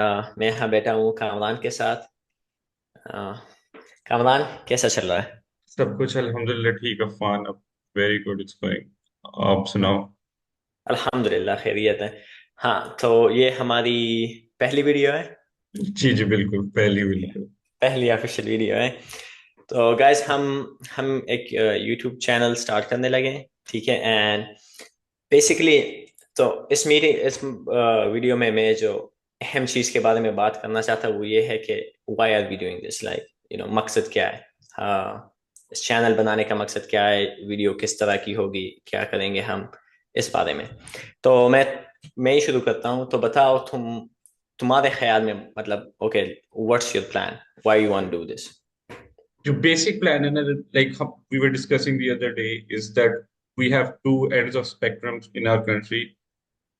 मैं यहाँ बैठा हूँ कामरान के साथ। अ, कामरान, कैसा चल रहा है? सब कुछ अल्हम्दुलिल्लाह ठीक है। फान अब वेरी गुड इट्स गोइंग। आप सुनाओ। अल्हम्दुलिल्लाह खैरियत है। हाँ, तो ये हमारी पहली वीडियो है। जी जी बिल्कुल, पहली बिल्कुल। पहली ऑफिशियल वीडियो है। तो गाइस, हम एक यूट्यूब चैनल स्टार्ट करने लगे हैं, ठीक है। एंड बेसिकली, तो इस वीडियो में मैं जो अहम चीज़ के बारे में बात करना चाहता हूँ वो ये है कि why are we doing this, like मकसद क्या है। इस चैनल बनाने का मकसद क्या है, वीडियो किस तरह की होगी, क्या करेंगे हम, इस बारे में। तो मैं ही शुरू करता हूँ। तो बताओ, तुम्हारे ख्याल में, मतलब, okay, what's your plan, why you want do this? जो बेसिक प्लान है ना, लाइक हम we were discussing the other day, is that we have two ends of spectrum in our country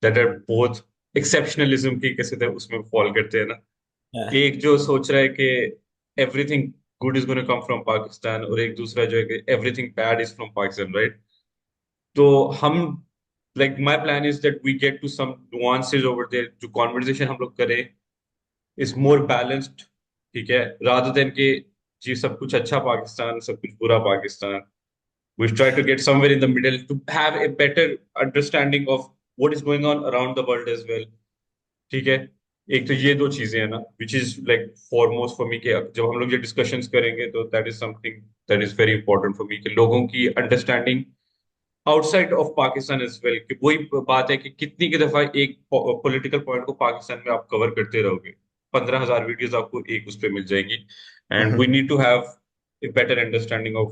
that are both exceptionalism की कैसे थे उसमें fall करते हैं ना। एक जो सोच रहा है कि everything good is gonna come from Pakistan, और एक दूसरा जो है कि everything bad is from Pakistan, right? तो हम, like my plan is that we get to some nuances over there, जो कॉन्वर्सेशन हम लोग करें इज मोर बैलेंस्ड, ठीक है, रादर देन के जी सब कुछ अच्छा पाकिस्तान सब कुछ बुरा Pakistan. We try to get somewhere in the middle to have a better understanding of what is going on around the world as well, ठीक है। एक तो ये दो चीजें हैं ना, which is like foremost for me, के जब हम लोग ये डिस्कशंस करेंगे तो that is something that is very important for me, कि लोगों की understanding outside of Pakistan as well, कि वही बात है कि कितनी की दफा एक पॉलिटिकल पॉइंट को पाकिस्तान में आप कवर करते रहोगे। 15,000 वीडियोस आपको एक उस पे मिल जाएंगी, and we need to have a better understanding of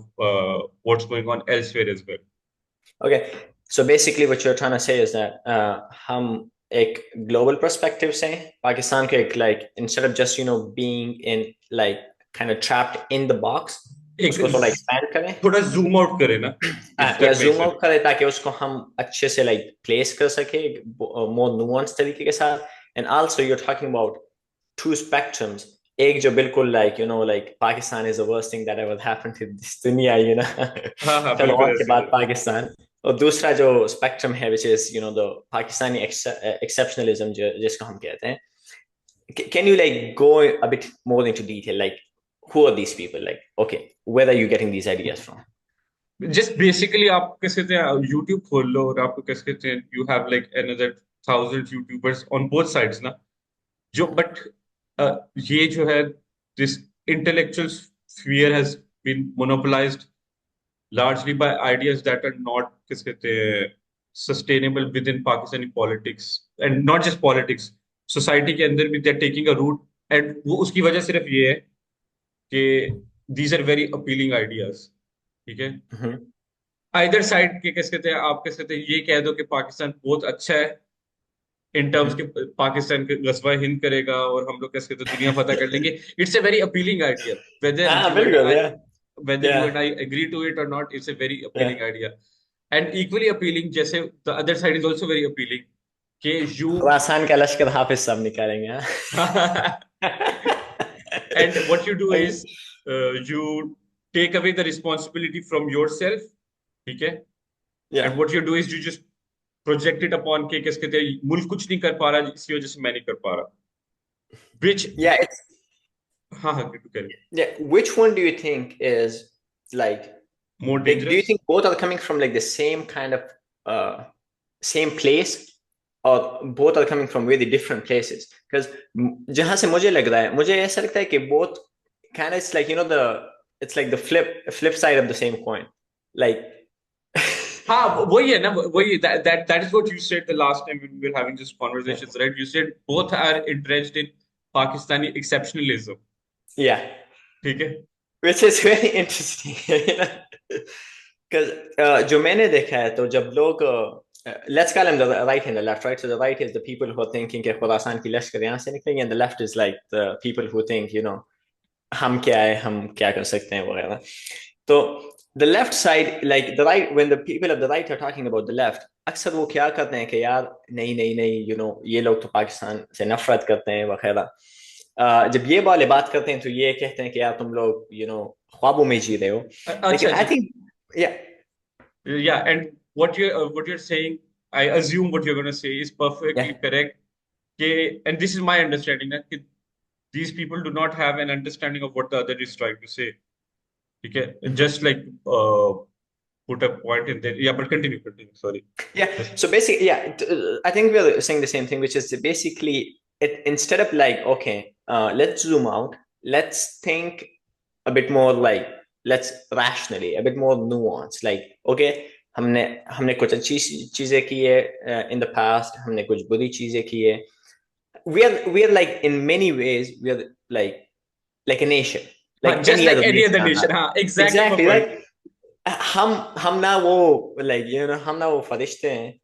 what's going on elsewhere as well. Okay, so basically what you are trying to say is that हम एक ग्लोबल पर्सपेक्टिव से पाकिस्तान को एक, like, instead of just being in, like, kind of trapped in the box, एक उसको थोड़ा expand करें। थोड़ा जूम आउट करें ना, इफ या that makes zoom sense. Out करें ताकि उसको हम अच्छे से, लाइक, प्लेस कर सके मोर नुआंस तरीके के साथ। And also you are talking about two spectrums. एक जो बिल्कुल, like, like, Pakistan is the worst thing that ever happened to this दुनिया, हाँ हाँ, चलो, बिल्कुल और के ऐसे ही बाद है। पाकिस्तान। और दूसरा जो स्पेक्ट्रम है, which is the Pakistani exceptionalism, जिसको हम कहते हैं। Can you, like, go a bit more into detail? Like, who are these people? Like, okay, where are you getting these ideas from? Just basically आप कैसे कहते हैं, यूट्यूब खोल लो और आपको कैसे कहते हैं, you have like another 1,000 YouTubers on both sides ना, जो बट ये जो है, this intellectual sphere has been monopolized largely by ideas that are not किस कहते हैं sustainable within Pakistani politics, and not just politics, society के अंदर भी they're taking a root, and वो उसकी वजह सिर्फ ये है कि these are very appealing ideas, ठीक है। Mhm. आइदर साइड के कैसे कहते हैं, आप कैसे कहते हैं, ये कह दो कि पाकिस्तान बहुत अच्छा है इन टर्म्स के, Mhm. पाकिस्तान के गजवा हिंद करेगा और हम लोग कैसे कहते हैं दुनिया फतह कर लेंगे। It's a very appealing idea, whether Ah, you very and good. I Yeah, whether you and yeah, I agree to it or not, it's a very appealing yeah. idea. And equally appealing, जैसे the other side is also very appealing, कि you Khorasan का लश्कर हाफिज सब निकालेंगे, and what you do हाँ? is you take away the responsibility from yourself, ठीक है, Yeah, and what you do is you just project it upon के किस कहते हैं मुल्क कुछ नहीं कर पा रहा इसी वजह से मैं नहीं कर पा रहा, which yeah. It's हाँ हाँ करें, Yeah. Which one do you think is, like, more do you dangerous. think both are coming from, like, the same kind of same place, or both are coming from really different places? Because जहां से मुझे लग रहा है, मुझे ऐसा लगता है कि both kind of, it's like, the it's like the flip side of the same coin, like. हाँ वही है ना, वही that is what you said the last time when we were having this conversations, right? You said both are entrenched in Pakistani exceptionalism, Yeah, ठीक है। which is very interesting. Because जो मैंने देखा है, तो जब लोग, let's call them the right and the left, right? So the right is the people who are thinking कि खुरासान की लश्कर यहाँ से निकलेंगे, and the left is like the people who think, हम क्या है, हम क्या कर सकते हैं, वगैरह। तो the left side, like the right, when the people of the right are talking about the left, अक्सर वो क्या करते हैं कि यार, नहीं नहीं नहीं, ये लोग तो पाकिस्तान से नफरत करते हैं, वगैरह। जब ये वाले बात करते हैं तो ये कहते हैं कि यार, तुम लोग ख्वाबों में जी रहे हो। अच्छा लेकिन आई अच्छा, थिंक, या, yeah, and what you're saying, I assume what you're going to say is या, perfectly correct, and this is my understanding that these people do not have an understanding of what the other is trying to say. Okay, just like put a point in there. Yeah, but continue. Sorry. Yeah. Just So basically, yeah, I think we're saying the same thing, which is basically instead of like, okay, let's zoom out, let's think a bit more like, let's rationally, a bit more nuanced. Like, okay, हमने हमने कुछ अच्छी चीजें की है in the past, हमने कुछ बुरी चीजें की है. We are like in many ways we are like a nation, like just any like other any nation other on nation. earth. Exactly my Exactly, point. right? हम ना वो like हम ना वो फरिश्ते हैं.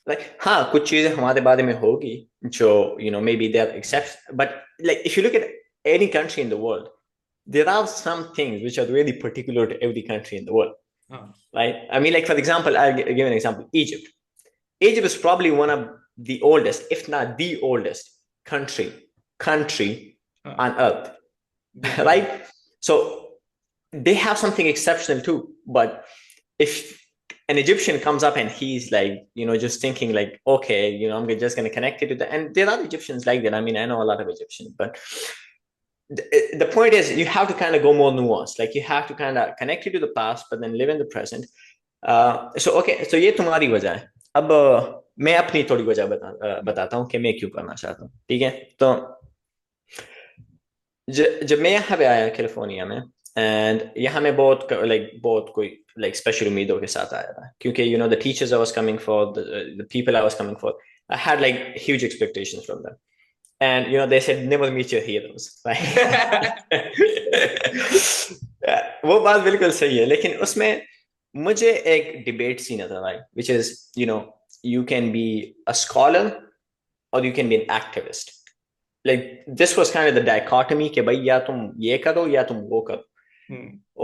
Like हाँ कुछ चीजें हमारे बारे में होगी जो maybe they are exceptions, but like if you look at any country in the world, there are some things which are really particular to every country in the world, हाँ, right? I mean, like for example, I'll give an example. Egypt is probably one of the oldest, if not the oldest country हाँ, on earth, बिल्कुल बिल्कुल. right? So they have something exceptional too. But if an Egyptian comes up and he's like, just thinking like, okay, I'm just going to connect it to that. And there are Egyptians like that. I mean, I know a lot of Egyptians, but the point is you have to kind of go more nuanced. Like you have to kind of connect it to the past, but then live in the present. So ये तुम्हारी वजह है. अब मैं अपनी थोड़ी वजह बताता हूँ कि मैं क्यों करना चाहता हूँ. ठीक है. तो जब मैं यहाँ पे आया कैलिफोर्निया में, एंड यहाँ में बहुत कोई स्पेशल उम्मीदों के साथ आया था, क्योंकि the teachers I was coming for, the people I was coming for, I had huge expectations from them. And they said never meet your heroes, right? वो बात बिल्कुल सही है, लेकिन उसमें मुझे एक डिबेट सी नजर आई, which is you can be a scholar or you can be an activist. Like this was kind of the dichotomy कि भाई या तुम ये करो या तुम वो करो.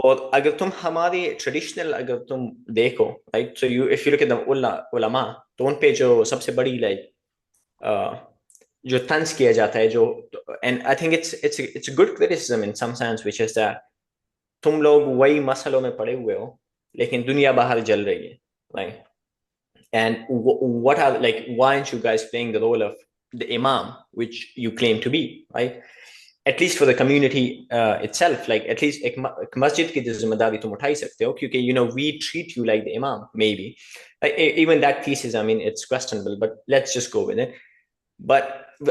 और अगर तुम हमारे ट्रेडिशनल अगर तुम देखो, right, so you if you look at the उलमा, तो उन पे जो सबसे बड़ी जो तंज किया जाता है, जो and I think it's good criticism in some sense, which is that तुम लोग वही मसलों में पड़े हुए हो लेकिन दुनिया बाहर जल रही है, right? And what are why aren't you guys playing the role of the imam, which you claim to be, right? At least for the community itself, like at least एक masjid की जिम्मेदारी तुम उठा ही सकते हो, क्योंकि we treat you like the imam, maybe. Even that thesis, I mean, it's questionable, but let's just go with it. But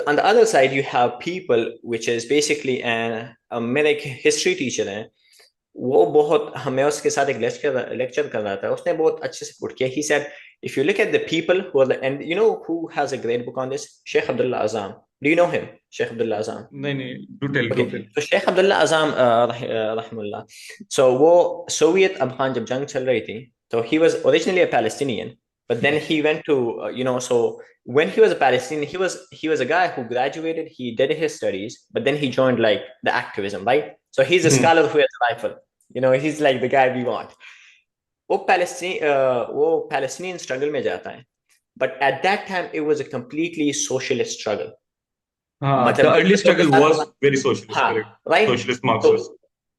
on the other side, you have people, which is basically मेरा एक history teacher है, वो बहुत हमें उसके साथ एक lecture कर रहा था, उसने बहुत अच्छे से पुट किया. He said, if you look at the people who are and who has a great book on this? Sheikh Abdullah Azam. Do you know him? Sheikh Abdullah Azam. नहीं, do tell. Okay, so Sheikh Abdullah Azam rahimullah. So वो Soviet Afghan जब जंग चल रही थी, so he was originally a Palestinian, but then he went to so when he was a Palestinian, he was a guy who graduated, he did his studies, but then he joined the activism, right? So he's a scholar who has a rifle. He's like the guy we want. वो Palestinian struggle में जाता है, but at that time it was a completely socialist struggle. The early struggle was very socialist, हाँ, correct? right? Socialist Marxist.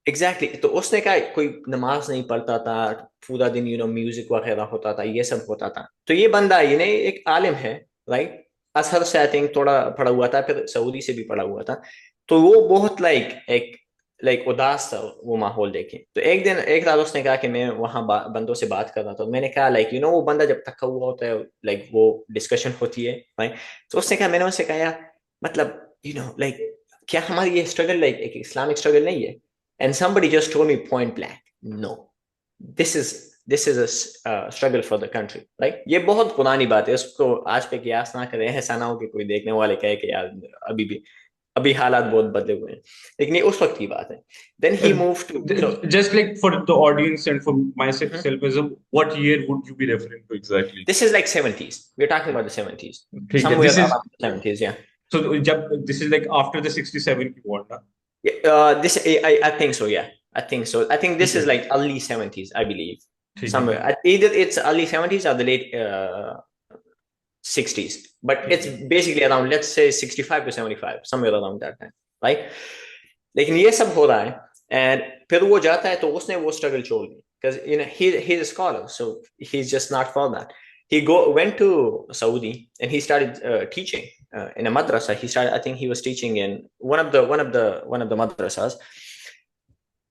Exactly. तो उसने कहा कोई नमाज नहीं पढ़ता था, पूरा दिन म्यूजिक वगैरह होता था, ये सब होता था. तो ये बंदा एक आलिम है, राइट? असर से आई थिंक थोड़ा पढ़ा हुआ था, फिर सऊदी से भी पढ़ा हुआ था. तो वो बहुत एक उदास था वो माहौल देखे. तो एक रात उसने कहा कि मैं वहां बंदों से बात कर रहा था. मैंने कहा वो बंदा जब थका हुआ होता है, वो डिस्कशन होती है, राइट? तो उसने कहा, मैंने उससे कहा यार, मतलब क्या हमारी ये स्ट्रगल एक इस्लामिक स्ट्रगल नहीं है? And somebody just told me point blank, no, this is a struggle for the country, right? ये बहुत पुरानी बात है, उसको आज पे कियास ना करें. ऐसा ना हो कि कोई देखने वाले कहे कि यार अभी हालात बहुत बदले हुए हैं, लेकिन ये उस वक्त की बात है. Then he moved to Just like for the audience and for myself, as what year would you be referring to exactly? This is 70s. We're talking about the 70s. ठीक है, Somewhere this is around the 70s, yeah. so this is like after the 67 की war, ना? This I think so, yeah. I think so. I think this is early 70s, I believe. Somewhere. Either it's early 70s or the late 60s. But it's basically around, let's say, 65 to 75, somewhere around that time, right? लेकिन ये सब हो रहा है, and फिर वो जाता है तो उसने वो struggle छोड़ दी, because he's a scholar, so he's just not for that. went to Saudi and he started teaching in a madrasa. He started, I think he was teaching in one of the madrasas.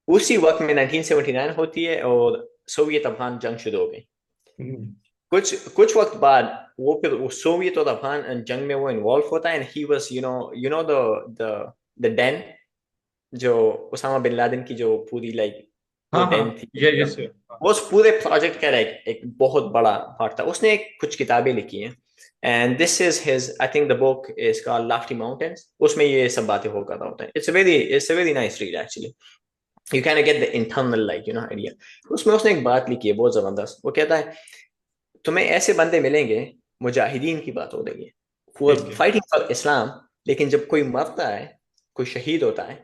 उसी वक्त में 1979 होती है और Soviet Afghan जंग शुरू हो गई. कुछ कुछ वक्त बाद वो फिर सोवियत और अफगान जंग में वो इन्वॉल्व होता है. And he was you know the den, जो उसामा बिन लादेन की जो पूरी लाइक वो हाँ हाँ, डेन थी, यस, वो उस पूरे प्रोजेक्ट का लाइक एक बहुत बड़ा पार्ट था. उसने कुछ किताबें लिखी हैं and this is his, I think the book is called Lofty mountains. उसमें ये सब बातें हो कर रहा होता है. It's a very nice read actually. You can get the internal like idea. उसमें उसने एक बात लिखी है बहुत जबरदस्त. वो कहता है तुम्हें ऐसे बंदे मिलेंगे, मुजाहिदीन की बात हो रही है, who are ठीक है, fighting for Islam, लेकिन जब कोई मरता है, कोई शहीद होता है,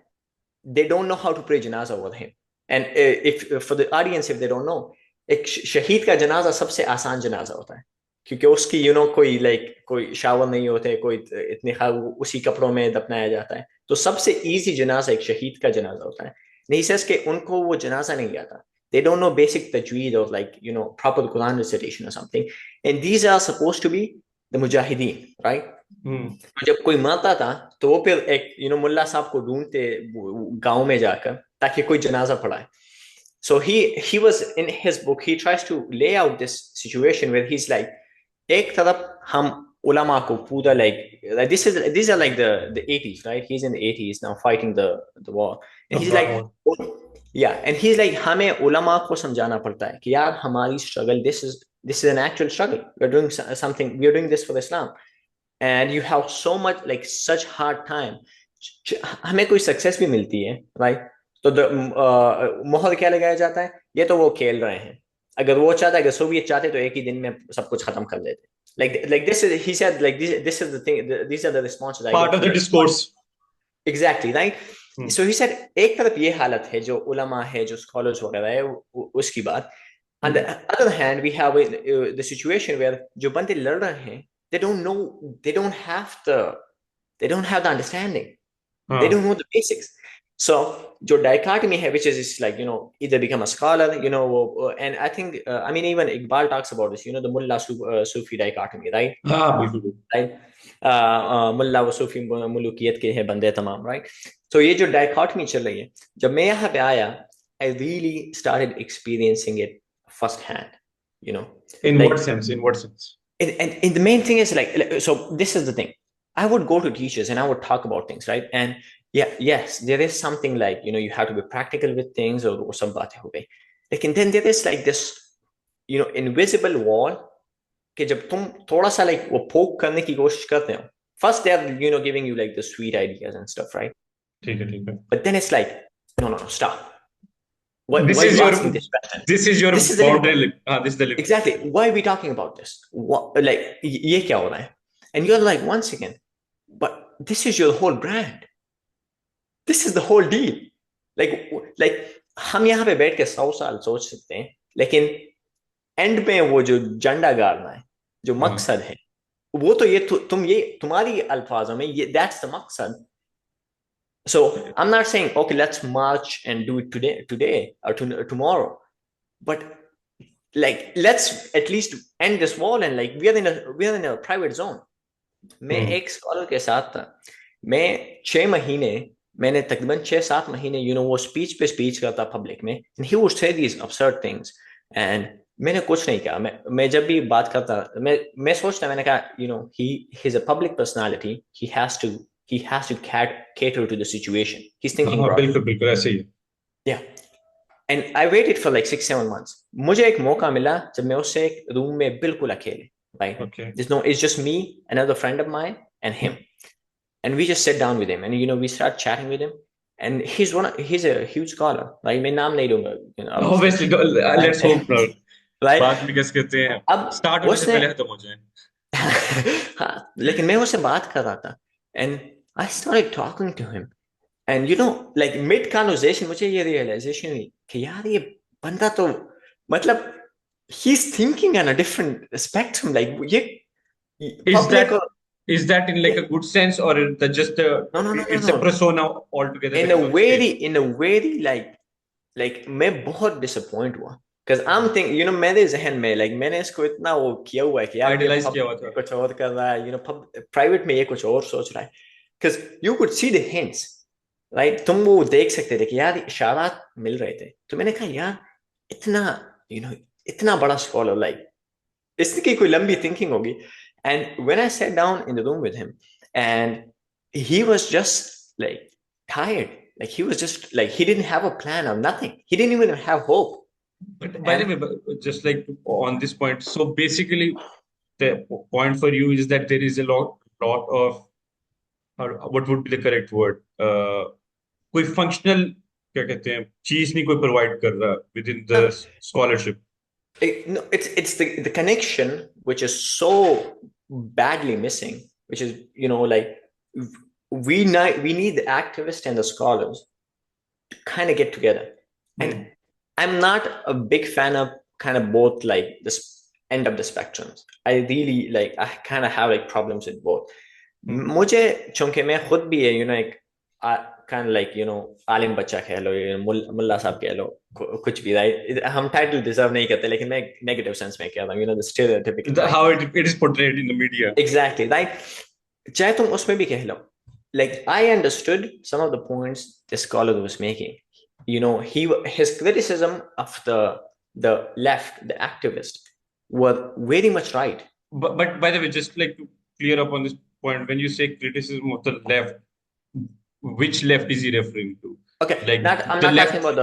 they don't know how to pray janaza over him. And if for the audience, if they don't know, एक शहीद का जनाजा सबसे आसान जनाजा होता है, क्योंकि उसकी कोई कोई शावर नहीं होते, कोई इतने उसी कपड़ों में दफनाया जाता है. तो सबसे इजी जनाजा एक शहीद का जनाजा होता है. नहीं सच के उनको वो जनाजा नहीं आता. They don't know basic tajweed or proper Quran recitation or something. And these are supposed to be the mujahideen, right? तो जब कोई मरता था तो वो फिर एक मुल्ला साहब को ढूंढते गांव में जाकर ताकि कोई जनाजा पढ़ाए. So he was in his book, he tries to lay out this situation where he's like, एक तरफ हम ulama को पूरा like these are like the 80s, right? He's in the 80s now fighting the war. And he's like, yeah, and he's like, हमें ulama को समझाना पड़ता है कि यार हमारी struggle, this is an actual struggle. We're doing something, we're doing this for Islam. And you have so much like such hard time. हमें कोई सक्सेस भी मिलती है, राइट? तो मोहर क्या लगाया जाता है, ये तो वो खेल रहे हैं. अगर वो चाहता, अगर सोवियत चाहते तो एक ही दिन में सब कुछ खत्म कर देते. like this is, he said, like this is the thing, these are the responses I part get of the from discourse. exactly, right? So he said एक तरफ ये हालत है जो उलमा है, जो स्कॉलर्स वगैरह है, उसकी बात. On the other hand, we have the situation where जो बंदे लड़ रहे हैं, they don't know, they don't have the understanding. They don't know the basics. So जो dichotomy है, which is like either become a scholar, and I think I mean even Iqbal talks about this, the Mullah Sufi dichotomy, right? हाँ बिल्कुल. Right? मुल्ला व सूफी मुलुकियत के हैं बंदे तमाम, right? So ये जो dichotomy चल रही है, जब मैं यहाँ पे आया, I really started experiencing it firsthand. In like what sense? In what sense? and the main thing is like, so this is the thing. I would go to teachers and I would talk about things, right? And yes, there is something like you have to be practical with things, or some बातें हो गई. लेकिन then there is like this invisible wall कि जब तुम थोड़ा सा like वो poke करने की कोशिश करते हो, first they are giving you like the sweet ideas and stuff, right? ठीक है. But then it's like, no, stop. Why This are is you your asking this question? this is your This is the boundary. limit. This is the limit. Exactly. Why are we talking about this? Like ये क्या हो रहा है? And you're like, one second, but this is your whole brand. This is the whole deal. Like हम यहाँ पे बैठ के 100 साल सोच सकते हैं, लेकिन एंड में वो जो झंडा गाड़ना है, जो मकसद है, वो तो ये तुम ये तुम्हारी अल्फाजों में ये that's the मकसद. So I'm not saying okay, let's march and do it today or tomorrow, but like let's at least end this wall and like we are in a private zone. मैं एक scholar के साथ था. मैं 6 महीने, मैंने तकरीबन 6-7 महीने वो स्पीच पे स्पीच करता पब्लिक में, and he would say these absurd things, and मैंने कुछ नहीं कहा. मैं जब भी बात करता, मैं सोचता, मैंने कहा he's a public personality, he has to cater to the situation. He's thinking broadly. बिल्कुल ऐसे ही. Yeah. And I waited for like 6-7 months. मुझे एक मौका मिला जब मैं उससे एक रूम में बिल्कुल अकेले, right? Okay. It's just me, another friend of mine, and him. And we just sat down with him, and we start chatting with him. And he's a huge scholar, right? मैं नाम नहीं लूंगा. Obviously, let's hope not. Right? बात में कैसे कहते हैं? अब Start होने से पहले खत्म हो जाए. हाँ, लेकिन मैं उससे बात कर रहा था, and I started talking to him. And like mid conversation मुझे ये realization हुई कि यार ये बंदा तो मतलब he's thinking on a different spectrum. Like ये is that in like a good sense, or just no, it's a persona altogether? in a very like मैं बहुत disappoint हुआ. Because I'm thinking, मेरे जहन में like मैंने इसको इतना वो किया हुआ है कि यार ये आइडियलाइज पब किया हुआ में था। कुछ और कर रहा है, प्राइवेट में ये कुछ और सोच रहा है। Because you could see the hints, right? तुम वो देख सकते थे कि यार इशारात मिल रहे थे। तो मैंने कहा यार इतना यू नो इतना बड़ा स्कॉलर, लाइक इसकी कोई लंबी थिंकिंग होगी। And when I sat down in the room with him, and he was just like tired, like he was just like he didn't have a plan or nothing, he didn't even have hope. But by the And way, just like on this point, so basically the point for you is that there is a lot of, what would be the correct word? कोई functional, क्या कहते हैं, चीज नहीं कोई provide कर रहा within the no, scholarship. no, it's the connection which is so badly missing, which is like we need the activists and the scholars to kind of get together. And Hmm. I'm not a big fan of kind of both, like this end of the spectrums. I really like I kind of have like problems with both. Hmm. मुझे चूंकि मैं खुद भी है एक kind of like आलिम बच्चा कह लो, मुल्ला साहब कह लो, कुछ भी, राइट? हम टाइटल डिजर्व नहीं करते, लेकिन मैं नेगेटिव सेंस में कह रहा हूँ, the stereotypical, right? How it is portrayed in the media. Exactly, right. चाहे तुम उसमें भी कह लो, like I understood some of the points the scholar was making. His criticism of the left, the activist, were very much right. But by the way, just like to clear up on this point, when you say criticism of the left, which left is he referring to? Okay, Like not I'm the not talking left, about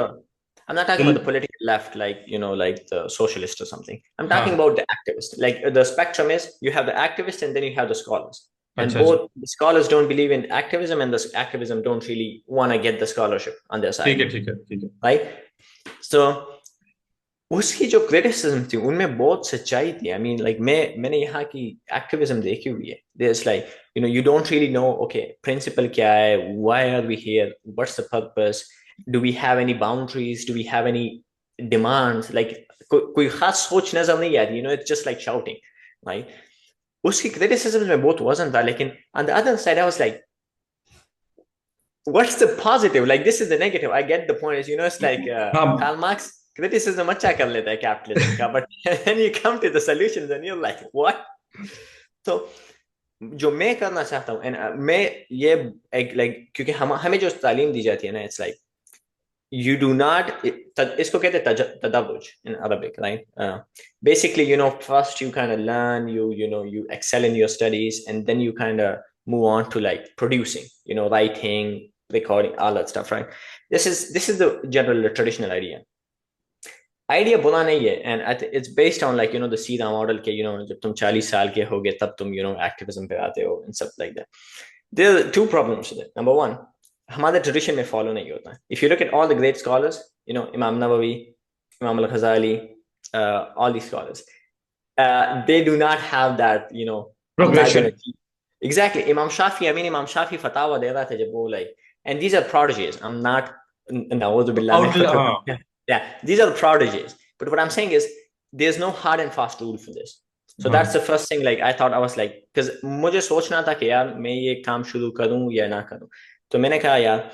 the the political left, like like the socialist or something. I'm talking हाँ, about the activist. Like the spectrum is, you have the activists and then you have the scholars. And अच्छा अच्छा, both the scholars don't believe in activism, and the activism don't really want to get the scholarship on their ठीक side, है ठीक है ठीक है. right? So उसकी जो क्रिटिसिज्म थी उनमें बहुत सच्चाई थी। आई मीन लाइक मैंने यहाँ की एक्टिविज्म देखी हुई है। There like you don't really know, okay principle क्या है, why are we here, what's the purpose, do we have any boundaries, do we have any demands, like कोई खास सोच नजर नहीं आती, it's just like shouting, right? उसकी criticism में बहुत वजन था, लेकिन on the other side I was like, what's the positive? Like this is the negative. I get the point. Is it's like हाँ, Karl Marx criticism अच्छा कर लेता है capitalism का, but then you come to the solutions and you're like what? तो जो मैं करना चाहता हूँ, and मैं ये like क्योंकि हमें जो तालीम दी जाती है ना, it's like you do not, इसको कहते हैं तदर्रुज in Arabic, right? Basically, first you kind of learn, you excel in your studies, and then you kind of move on to like producing, writing, recording, all that stuff, right? This is the general traditional idea बुरा नहीं है, and it's based on like the सीधा model के, जब तुम 40 साल के होगे तब तुम एक्टिविज्म पे आते हो and stuff like that. There are two problems with it. Number one, हमारे ट्रेडिशन में फॉलो नहीं होता है। If you look at all the great scholars, Imam Nawawi, Imam al-Ghazali, all these scholars, they do not have that, I'm not going progression. to exactly. Imam Shafi fatawa दे रहा था जब वो like, and these are prodigies. I'm not नऊज़ु बिल्लाह में कुछ हाँ, yeah, these are the prodigies. But what I'm saying is, there's no hard and fast rule for this. So that's हाँ. the first thing. Like I thought, I was like, because मुझे सोचना था कि यार मैं ये काम शुरू करूं या ना करूं। तो मैंने कहा यार,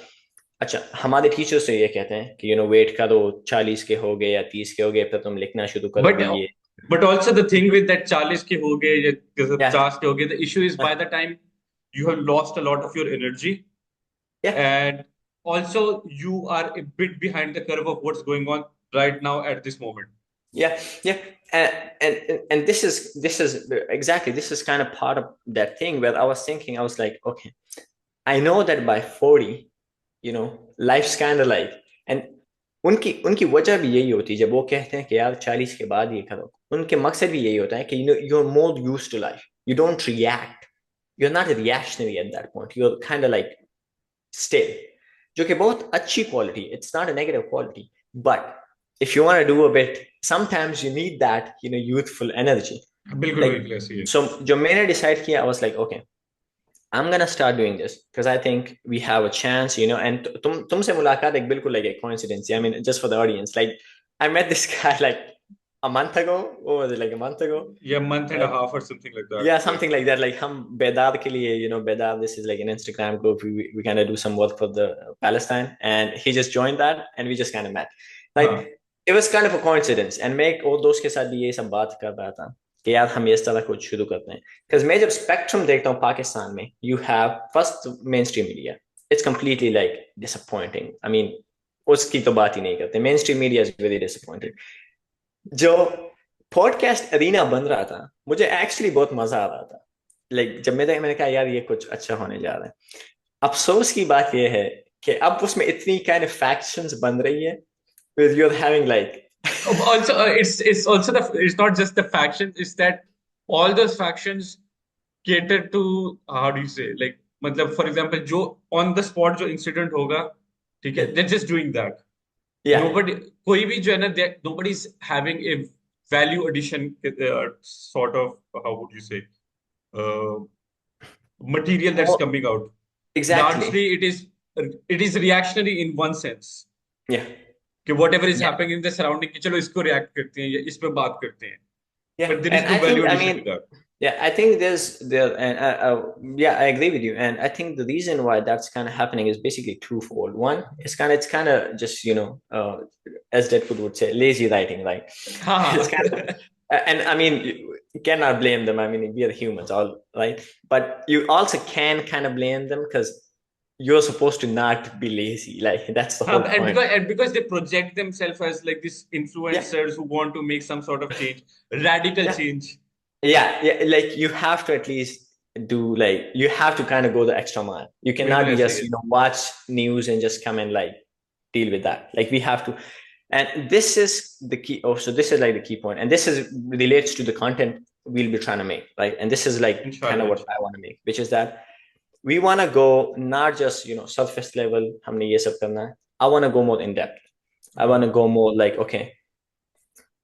अच्छा हमारे टीचर्स तो ये कहते हैं कि वेट करो, 40 के हो गए या 30 के हो गए फिर तुम लिखना शुरू But करोगे ये। but also the thing with that 40 के हो गए या या 50 के हो गए, the issue is by the time you have lost a lot of your energy, या and also you are a bit behind the curve of what's going on right now at this moment. yeah yeah and this is exactly, this is kind of part of that thing where I was thinking, I was like, okay, I know that by 40, life's kind of like, and उनकी उनकी वजह भी यही होती है जब वो कहते हैं कि यार 40 के बाद ये करो, उनके मकसद भी यही होता है कि you're more used to life, you don't react, you're not a reactionary at that point, you're kind of like still, जो कि बहुत अच्छी quality, it's not a negative quality, but if you want to do a bit, sometimes you need that youthful energy, बिल्कुल like, बिल्कुल ऐसी है. so जो मैंने decide किया, I was like, okay, I'm gonna start doing this because I think we have a chance, and तुमसे मुलाकात एक बिल्कुल like a coincidence. I mean, just for the audience, like I met this guy like a month ago. What was it, like a month ago? Yeah, month and a Uh, half or something like that. yeah, Yeah. something like that. Like हम बेदार के लिए, बेदार, this is like an Instagram group. We kind of do some work for the Palestine, and he just joined that, and we just kind of met. Like हाँ. it was kind of a coincidence and मैं एक और दोस्त के साथ भी ये सब बात कर रहा था कि यार हम इस तरह कुछ शुरू करते हैं because मैं जब स्पेक्ट्रम देखता हूँ पाकिस्तान में you have first mainstream media it's completely like disappointing I mean उसकी तो बात ही नहीं करते mainstream media is very disappointing जो पॉडकास्ट अरीना बन रहा था मुझे एक्चुअली बहुत मजा आ रहा था लाइक जब मैंने कहा यार ये कुछ अच्छा होने जा रहा है अफसोस की बात यह है कि अब उसमें इतनी काइंड ऑफ फैक्शंस बन रही है with you're having like Also, it's also it's not just the factions. It's that all those factions cater to how do you say like मतलब for example जो on the spot जो incident होगा ठीक है they're just doing that. yeah Nobody कोई भी जो है ना nobody's having a value addition sort of how would you say uh, material that's more coming out. exactly Largely it is reactionary in one sense. yeah कि whatever is yeah happening in the surrounding कि चलो इसको react करते हैं या इस पे बात करते हैं yeah but there is and no I value think I addition to mean that. yeah I think there and yeah I agree with you and I think the reason why that's kind of happening is basically twofold one it's kind of just as Deadwood would say lazy writing right it's हाँ kind of and I mean you cannot blame them I mean we are humans all right but you also can kind of blame them because you're supposed to not be lazy like that's the whole and point because they project themselves as like these yeah influencers who want to make some sort of change, radical yeah change. yeah like you have to at least do like you have to kind of go the extra mile you cannot बिल्कुल be ऐसे just ही है. watch news and just come and like deal with that like we have to and this is the key oh so this is like the key point and this is relates to the content we'll be trying to make right and this is like kind इंशाल्लाह of what I इंशाल्लाह. want to make which is that we want to go not just surface level हमने ये सब करना है I want to go more in depth I want to हाँ go more like okay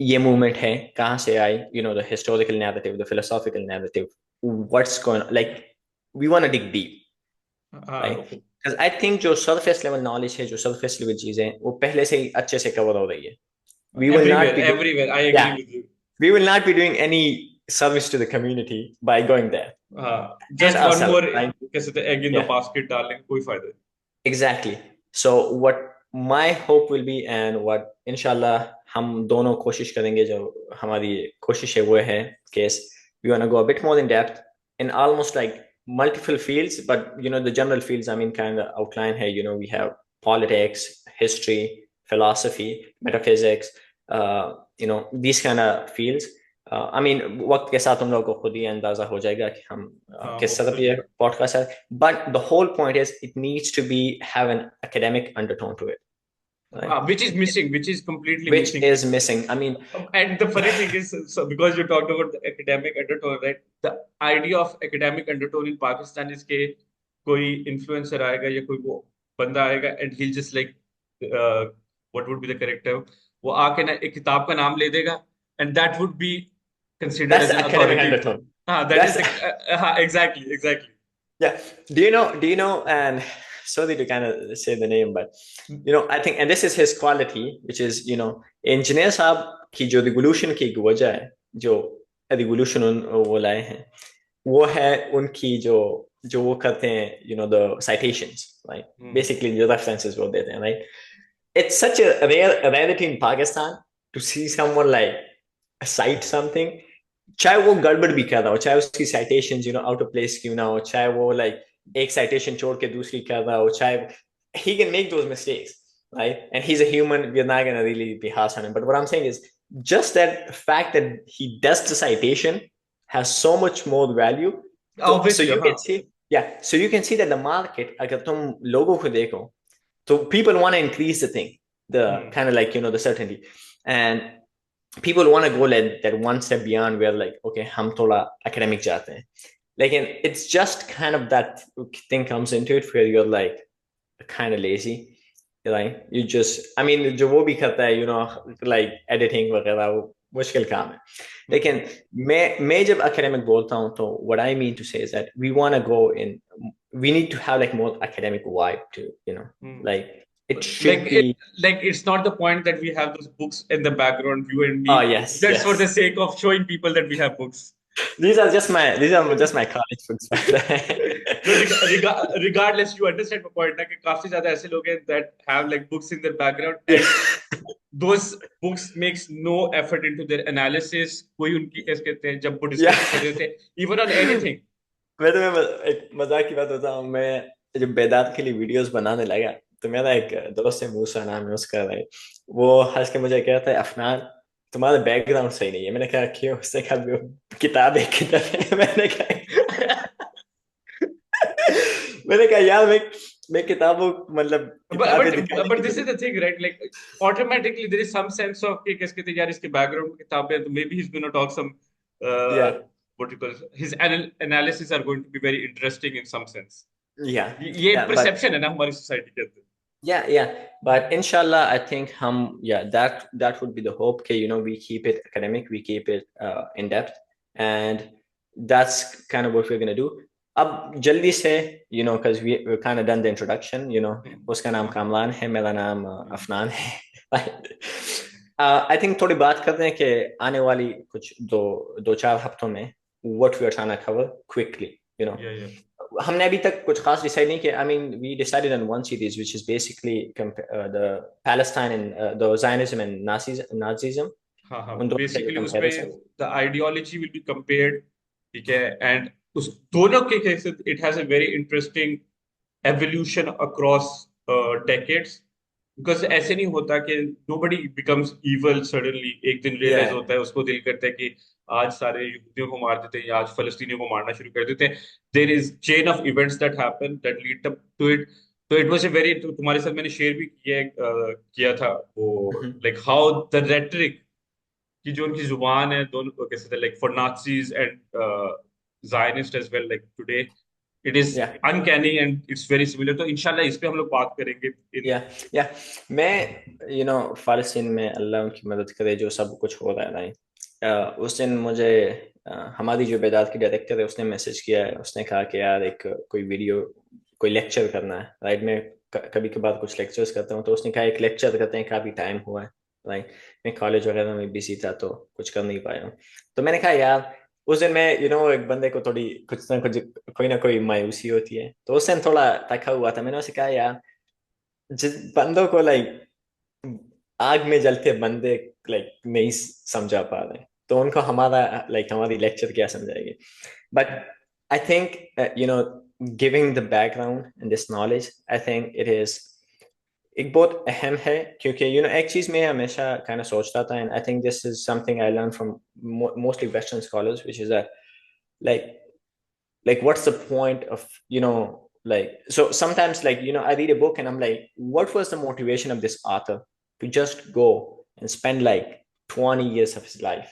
ये movement है कहाँ से आई the historical narrative the philosophical narrative what's going on like we want to dig deep right हाँ because I think जो surface level knowledge है जो surface level चीजें हैं वो पहले से ही अच्छे से cover हो रही है we will not everywhere be doing everywhere I agree yeah with you. we will not be doing any service to the community by going there हाँ and just one ourselves more right कैसे थे egg in the yeah basket डालने का कोई फायदा नहीं. exactly so what my hope will be and what inshallah हम दोनों कोशिश करेंगे जो हमारी कोशिश है वो है कि we want to go a bit more in depth in almost like multiple fields but the general fields I mean kind of outline here we have politics history philosophy metaphysics these kind of fields I mean वक्त के साथ हम लोगों को खुद ही अंदाजा हो जाएगा कि हम हाँ किस तरफ ये hopefully. पॉडकास्ट है but the whole point is it needs to be have an academic undertone to it right Which is missing, which is completely which missing. is missing I mean And the funny thing is, so because you talked about the academic undertone, right? The idea of academic undertone in Pakistan is कि कोई influencer आएगा या कोई वो बंदा आएगा and he'll just like what would be the correct term? वो आके ना एक किताब का नाम ले देगा and that would be considered that's as the an academic authority. undertone Ah, that is that's the exactly. yeah do you know and sorry to kind of say the name but I think and this is his quality which is engineer साहब की जो revolution की वजह है जो revolution वो लाए हैं वो है उनकी जो वो करते हैं the citations right Hmm. basically the references वो देते हैं right it's such a rarity in Pakistan to see someone like cite something चाहे वो गड़बड़ भी कर रहा हो चाहे उसकी साइटेशंस आउट ऑफ प्लेस क्यों ना हो चाहे वो लाइक एक साइटेशन छोड़ के दूसरी कर रहा हो चाहे he can make those mistakes right and he's a human we're not going to really be harsh on him but what I'm saying is just that fact that he does the citation has so much more value so Obviously, you can हाँ. see yeah so you can see that the market अगर तुम लोगों को देखो so people want to increase the thing the Hmm. kind of like the certainty and people want to go like that one step beyond where like okay हम थोड़ा academic जाते हैं लेकिन it's just kind of that thing comes into it where you're like kind of lazy right you just I mean जो वो भी करता है like editing वगैरह वो मुश्किल काम है लेकिन मैं जब academic बोलता हूँ तो what I mean to say is that we want to go in we need to have like more academic vibe too Hmm. like it should be Like it's not the point that we have those books in the background, you and me, oh yes just for yes the sake of showing people that we have books. these are just my college books No, regardless, you understand my point. Like काफी ज्यादा ऐसे लोग हैं that have like books in their background, yeah and those books makes no effort into their analysis. कोई उनकी कैसे कहते हैं जब वो या डिस्कशन कर रहे होते हैं even on anything. मैं तुम्हें एक मजाक की बात बताता हूँ। मैं जब बेदात के लिए वीडियोस बनाने लगा तो मेरा एक दोस्त है, मूसा नाम है उसका भाई, वो हंस के मुझे कहता है, अफनान तुम्हारा बैकग्राउंड सही नहीं है। मैंने कहा क्यों? उसने कहा "वो किताब एक किताब है।" मैंने कहा मैंने कहा यार मैं किताबों मतलब but किताबें दिखाने but की this is जरूरत। the thing, right? Like automatically there is some sense of कि कैसे कहते हैं यार इसके बैकग्राउंड की किताब है तो maybe he's going to talk some या uh, what you call it, his analysis are going to be very interesting in some sense. या ये या बट perception है ना हमारी सोसाइटी के अंदर. yeah, but inshallah I think yeah, that would be the hope, okay, we keep it academic, we keep it in depth, and that's kind of what we're going to do. अब जल्दी से, because we've kind of done the introduction, उसका नाम कामरान है, मेरा नाम अफनान है। I think थोड़ी बात करते हैं कि आने वाली कुछ दो चार हफ्तों में what we are trying to cover quickly. Yeah, yeah. हमने अभी तक कुछ खास डिसाइड नहीं किया। I mean, we decided on one series which is basically the Palestine and the Zionism and Nazism, हाँ हाँ उन दोनों का जो बेसिकली उसमें comparison। The ideology will be compared. ठीक है. एंड उस दोनों के case it has a very interesting evolution across decades. Because ऐसे नहीं होता कि नोबडी बिकम्स इवल सडनली. एक दिन रियलाइज Yeah, होता है उसको दिल करता है कि आज सारे यहूदियों को मार देते हैं या आज फलस्तीनियों को मारना शुरू कर देते हैं. There is chain of events that happen that lead up to it. तो इट वाज अ वेरी, तुम्हारे साथ मैंने शेयर भी किया था वो, mhm, like how the rhetoric कि जो उनकी जुबान है दोनों को कैसे थे, like for Nazis and Zionist as well, like today it is yeah, uncanny and it's very similar. तो इंशाल्लाह इस पे हम लोग बात करेंगे इन. yeah, yeah। मैं फालस्तीन में अल्लाह उनकी मदद करे जो सब कुछ हो रहा है भाई। उस दिन मुझे हमारी जो बेदात की डायरेक्टर है उसने मैसेज किया है। उसने कहा कि यार एक कोई वीडियो, कोई लेक्चर करना है, राइट। मैं कभी कभार कुछ लेक्चर्स करता हूँ, तो उसने कहा एक लेक्चर करते हैं, काफी टाइम हुआ है, राइट। मैं कॉलेज वगैरह में बिजी था तो कुछ कर नहीं पाया हूँ। तो मैंने कहा यार, उस दिन मैं एक बंदे को थोड़ी कुछ ना कुछ, कोई ना कोई मायूसी होती है, तो उस दिन थोड़ा थका हुआ था। मैंने उसे कहा यार, जिस बंदों को लाइक आग में जलते बंदे लाइक नहीं समझा पा रहे, तो उनको हमारा लाइक हमारी लेक्चर क्या समझाएगी। But I think giving the background and this knowledge, I think it is एक बहुत अहम है। क्योंकि एक चीज मैं हमेशा kind of सोचता था, and I think this is something I learn from mostly western scholars, which is that like what's the point of like, so sometimes like I read a book and I'm like, what was the motivation of this author to just go and spend like 20 years of his life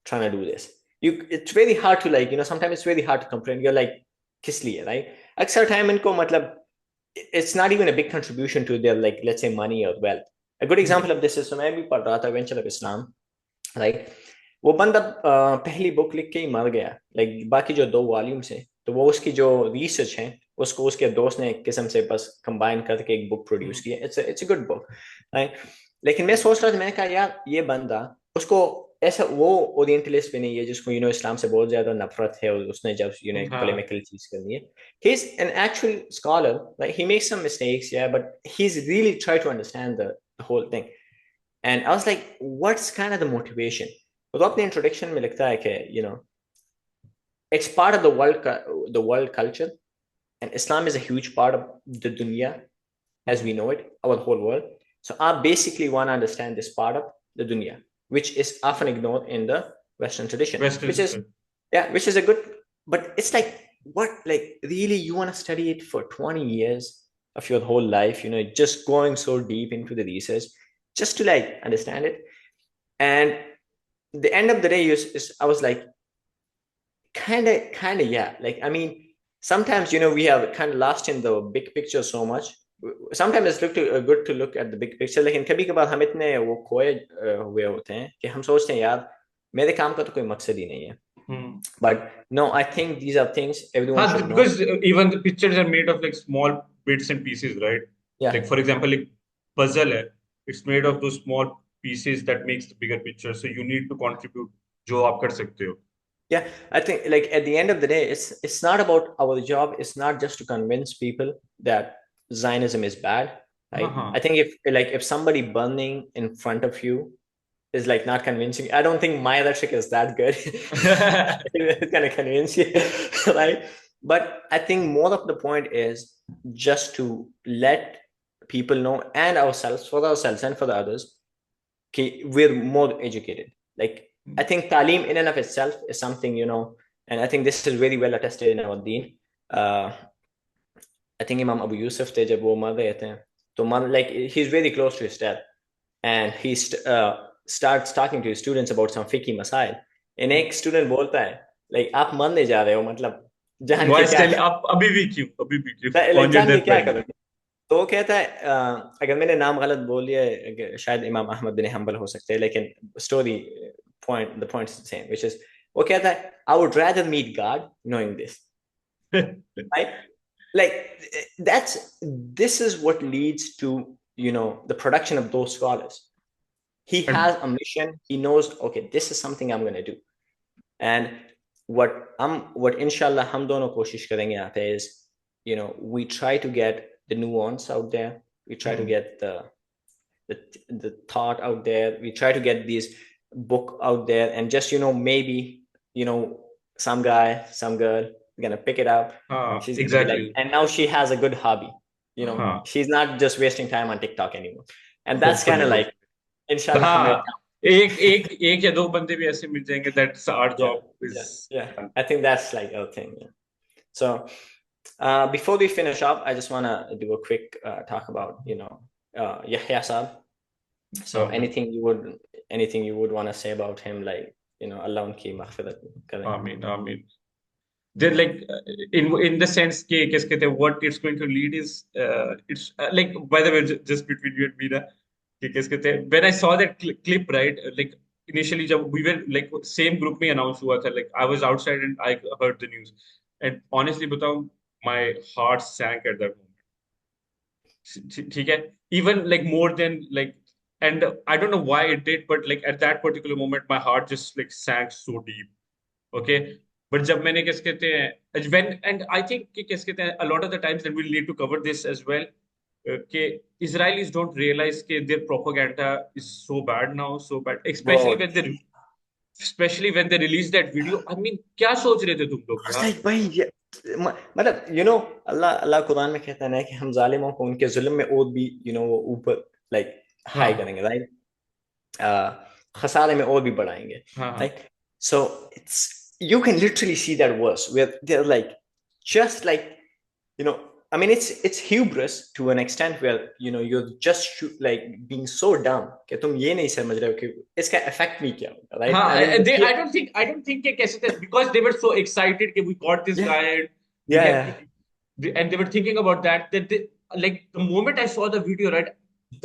trying to do this? It's very hard to like, sometimes it's very hard to comprehend. You're like, किस लिए, right? अक्सर time इनको मतलब it's not even a big contribution to their, like, let's say money or wealth. A good example of this is, so मैं भी पढ़ रहा था Venture of Islam, राइट। वो बंदा पहली बुक लिख के ही मर गया। लाइक बाकी जो दो वॉल्यूम्स हैं, तो वो उसकी जो रिसर्च है उसको उसके दोस्त ने एक किस्म से बस कंबाइन करके एक बुक प्रोड्यूस किया। It's a good book, right. लेकिन मैं सोच रहा था, मैंने कहा यार ये बंदा, उसको ऐसा, वो ओरिएंटलिस्ट भी नहीं है जिसको इस्लाम से बहुत ज्यादा नफरत है और उसने जब एक हाँ. पोलेमिकल चीज करनी है। He is an actual scholar, like he makes some mistakes, या but he is really try to understand the whole thing. And I was like, what's kind of the motivation? वो तो अपने introduction में लिखता है कि it's part of the world culture, and Islam is a huge part of the dunya as we know it, our whole world. So I basically want to understand this part of the dunya, which is often ignored in the Western tradition, Western which is, system. yeah, which is a good, but it's like, what, like, really, you want to study it for 20 years of your whole life, just going so deep into the research just to like understand it. And the end of the day is I was like, kind of, yeah. Like, I mean, sometimes we have kind of lost in the big picture so much. Sometimes it's good to look at the big picture, लेकिन कभी कभार हम इतने वो खोए हुए होते हैं कि हम सोचते हैं यार, मेरे काम का तो कोई मकसद ही नहीं है। Hmm. But no, I think these are things everyone हाँ, should know. because even the pictures are made of like small bits and pieces, right? Yeah. Like for example, like puzzle है, it's made of those small pieces that makes the bigger picture. So you need to contribute जो आप कर सकते हो. Yeah, I think like at the end of the day, it's not about our job. It's not just to convince people that Zionism is bad. right? I हाँ think if somebody burning in front of you is like not convincing, I don't think my electric is that good. हाँ It's gonna convince you, right? But I think more of the point is just to let people know and ourselves, for ourselves and for the others, okay, we're more educated. Like I think talim in and of itself is something, and I think this is very well attested in our deen. Uh, I think Imam Abu Yusuf थे जब वो मर रहे थे तो मर like he's very close to his death and he starts talking to his students about some fiqh masail and एक student बोलता है like आप मरने जा रहे हो मतलब जान के Why क्या still आप अभी भी क्यों like on your जान के क्या deathbed? करोगे तो वो कहता है अगर मैंने नाम गलत बोल दिया है, शायद इमाम अहमद बिन हम्बल हो सकते हैं लेकिन story point is the same which is वो कहता है I would rather meet God knowing this, right? Like this is what leads to the production of those scholars. He And has a mission. He knows, okay, this is something I'm going to do. And what inshallah hum dono koshish karenge yahan pe is, we try to get the nuance out there. We try to get the thought out there. We try to get these book out there and just maybe some guy, some girl gonna pick it up. हाँ She's gonna be like, exactly and now she has a good hobby. हाँ She's not just wasting time on TikTok anymore. And that's kind hopefully of like, hopefully inshallah, हमें हाँ एक या दो बंदे भी ऐसे मिल जाएंगे that's our yeah, job is yeah. done. I think that's like a thing. Yeah. So before we finish up, I just wanna do a quick talk about Yahya Saab. So Okay. anything you would want to say about him, like Allah unki maghfirat kare. I mean they're like in the sense कि कैसे कहते हैं what it's going to lead is it's like by the way just between you and me ना कि कैसे कहते हैं when I saw that clip right like initially जब we were like same group में announce हुआ था like I was outside and I heard the news and honestly बताऊं my heart sank at that moment ठीक है even like more than like and I don't know why it did but like at that particular moment my heart just like sank so deep okay but जब मैंने कैसे कहते हैं when and I think कि कैसे कहते हैं a lot of the times and we'll need to cover this as well कि Israelis don't realize कि their propaganda is so bad now so bad Bro, especially when they release that video I mean क्या सोच रहे थे तुम लोग I was यार like, भाई मतलब अल्लाह अल्लाह कुरान में कहता है कि हम जालिमों को उनके जुल्म में और भी वो ऊपर like हाई हाँ करेंगे, राइट? खसारे में और भी बढ़ाएंगे, हाँ हाँ right? So you can literally see that verse where they're like just like I mean it's hubris to an extent where you're just like being so dumb कि तुम ये नहीं समझ रहे हो कि इसका effect भी क्या होगा, right? I mean they I don't think कि कैसे थे because they were so excited कि we got this yeah, guy and we yeah, can yeah. and they were thinking about that they, like the moment I saw the video right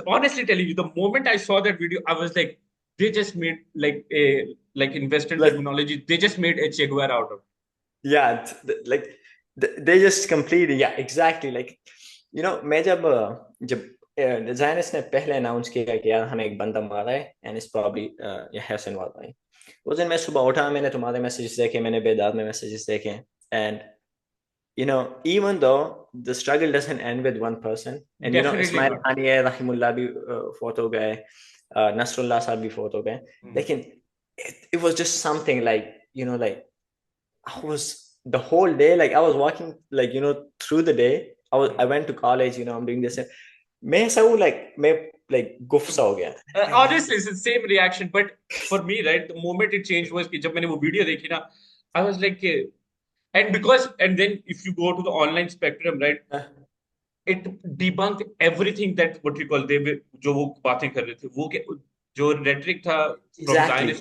honestly telling you the moment I saw that video I was like they just made like a like in Western Like terminology they just made a Che Guevara out of it. yeah, like they just completely, yeah, exactly, like मैं जब Zionist ने पहले announce किया कि यार हमें एक बंदा मारा है एंड इट्स प्रॉब्ली हसन वाला, उस दिन मैं सुबह उठा, मैंने तुम्हारे मैसेजेस देखे, मैंने बेदार में मैसेजेस देखे, and even though the struggle doesn't end with one person, and Definitely Ismail not. Haniya rahimullah bhi fought ho gaye, Nasrullah sahab bhi fought ho gaye, lekin it was just something like like I was the whole day, like I was walking, like through the day, I went to college, I'm doing this, मैं ऐसा हूँ like मैं like गुफ्सा हो गया था, मैं यार Honestly, it's the same reaction. But for me, right, the moment it changed was कि जब मैंने वो video देखी ना, I was like, and because and then if you go to the online spectrum, right, it debunked everything that what you call they were जो वो बातें कर रहे थे वो जो rhetoric था from exactly,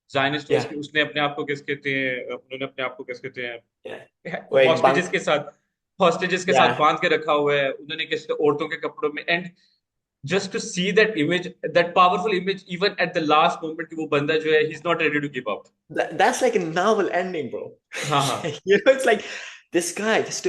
Zionist was yeah, कि उसने अपने आप को कैसे कहते हैं उन्होंने अपने आप को कैसे कहते yeah, हैं वो एक hostages बंक, के साथ yeah, बांध के रखा हुआ है उन्होंने कैसे औरतों के कपड़ों में and just to see that image that powerful image even at the last moment कि वो बंदा जो है he's not ready to give up that's like a novel ending, bro. हाँ हाँ It's like this guy just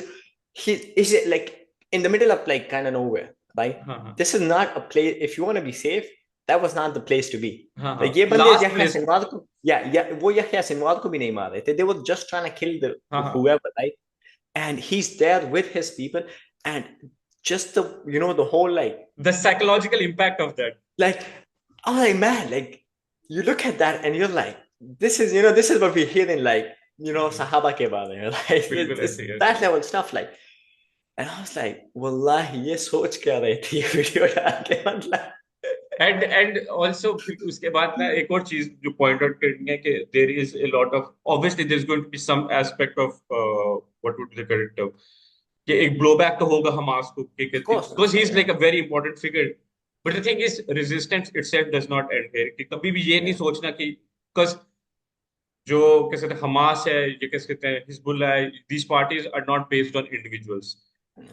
he is it like in the middle of like kind of nowhere, right? हाँ हाँ This is not a place if you want to be safe. That was not the place to be. हाँ हाँ Like ये बंदे last यह्या place Sinwar को, yeah, वो यह्या Sinwar को भी नहीं मार रहे थे. They were just trying to kill the हाँ हाँ whoever, right? And he's there with his people, and just the whole The psychological impact of that. like, oh like, man, like you look at that and you're like, this is what we hear in Sahaba ke baare mein, like बिल्कुल it's ऐसे ही that level stuff, like, and I was like, wallahi ye soch kya rahe the ye video डाल के मतलब. And also फिर उसके बाद ना एक और चीज जो पॉइंट आउट करनी है कि there is a lot of obviously there is going to be some aspect of what would be the correct term कि एक ब्लो बैक तो होगा हमास को Of course, because he is yeah, like a very important figure but the thing is resistance itself does not and here कि कभी भी ये नहीं yeah, सोचना कि बिकॉज जो कैसे कहते हैं हमास है ये कैसे कहते हैं हिजबुल्लाह है these parties are not based on individuals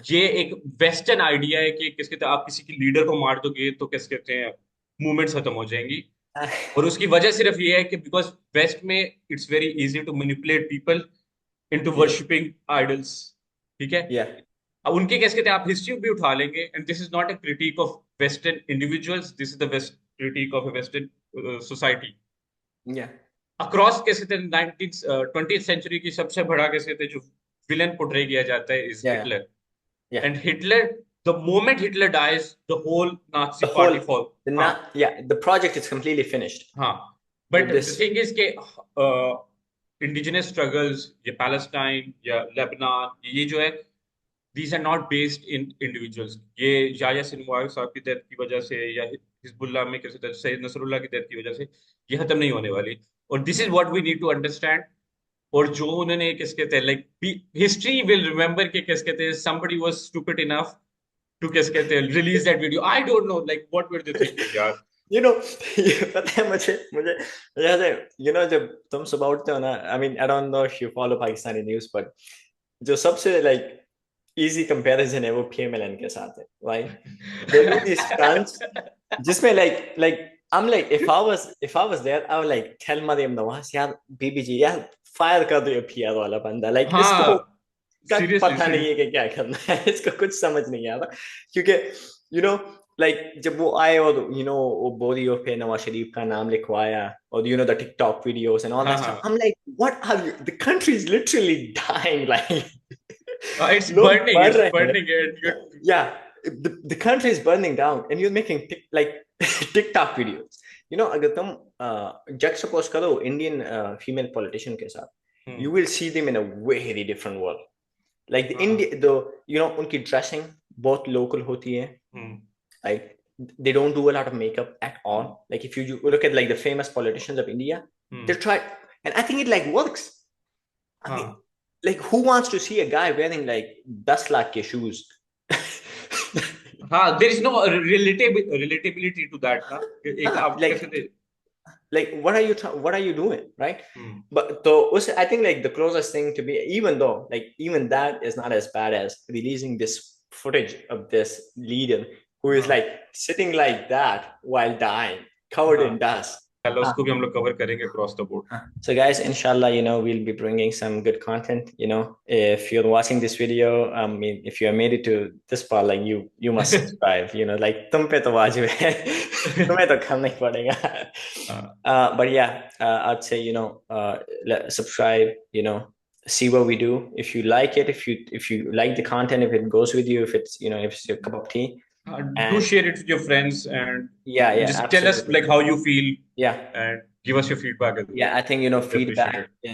ये एक वेस्टर्न आइडिया है कि किस कहते हैं आप किसी की लीडर को मार दोगे तो कैसे कहते हैं मूवमेंट्स खत्म हो जाएंगी yeah. और उसकी वजह सिर्फ ये है कि बिकॉज वेस्ट में it's very easy to manipulate people into Yes, worshipping idols ठीक है yeah, अब उनके कैसे कहते हैं आप हिस्ट्री भी उठा लेंगे and this is not a critique of western individuals this is the west critique of a western society yeah, across कैसे थे 20th सेंचुरी की सबसे बड़ा कैसे थे जो विलन पोर्ट्रे किया जाता है is yeah, Hitler yeah. And Hitler the moment Hitler dies the whole Nazi The party whole fall the हाँ not yeah the project is completely finished हाँ with but the this. Thing is के indigenous struggles ये Palestine या Lebanon ये जो है these are not based in individuals ये याया Sinwar साहब की डेथ की वजह से या हिजबुल्लाह में कैसे सैयद नसरुल्लाह की डेथ की वजह से ये खत्म नहीं होने वाली और this is Yeah. What we need to understand और जो उन्होंने किस कहते हैं लाइक हिस्ट्री विल रिमेंबर के किस कहते हैं somebody was stupid enough to किस कहते हैं release that video I don't know like what were they thinking यार You know, ये पता है मुझे मुझे याद है, जब तुम सुबह उठते हो ना, I mean, I don't know if you follow Pakistani news, but जो सबसे इजी कंपैरिजन है वो फीमेल के साथ है, right? They do these stunts जिसमें I'm like, if I was there, I would tell Mariam Nawaz, यार बीबी जी यार फायर कर दो ये पीआर वाला बंदा, इसको हाँ का सीरियसली पता नहीं है कि क्या करना है. इसको कुछ समझ नहीं आ रहा, क्योंकि यू नो जब वो आए और वो बोरियो पे नवाज शरीफ का नाम लिखवाया और the TikTok videos and all हाँ दैट स्टफ, हाँ I am like what are you, the country is literally dying, it's लोग बर्निंग मर इट्स रहे हैं. Burning Yeah, the country is burning down and you're making TikTok videos. अगर तुम juxtapose करो Indian female politician के साथ, you will see them in a very different world. Like the हाँ India, उनकी dressing बहुत local होती है. हम्म Like they don't do a lot of makeup at all. Like if you look at the famous politicians of India, they try, and I think it works. I mean, हाँ who wants to see a guy wearing 10 lakh के shoes? हाँ there is no relatability to that ना एक हाँ, आप कैसे थे what are you doing, right? Hmm But I think the closest thing to be, even though even that is not as bad as releasing this footage of this leader who is हाँ sitting like that while dying, covered हाँ in dust. चलो उसको भी हम लोग cover करेंगे across the board So guys, inshallah, we'll be bringing some good content. If you're watching this video, I mean, if you have made it to this part, you must subscribe. तुम पे तो वाजिब है, तुम्हें तो करना ही पड़ेगा. But yeah, I'd say subscribe. See what we do. If you like it, if you like the content, if it goes with you, if it's if it's your cup of tea, do and share it with your friends and yeah, just tell us absolutely, like how you feel yeah. and give us your feedback as well Yeah, I think we appreciate feedback it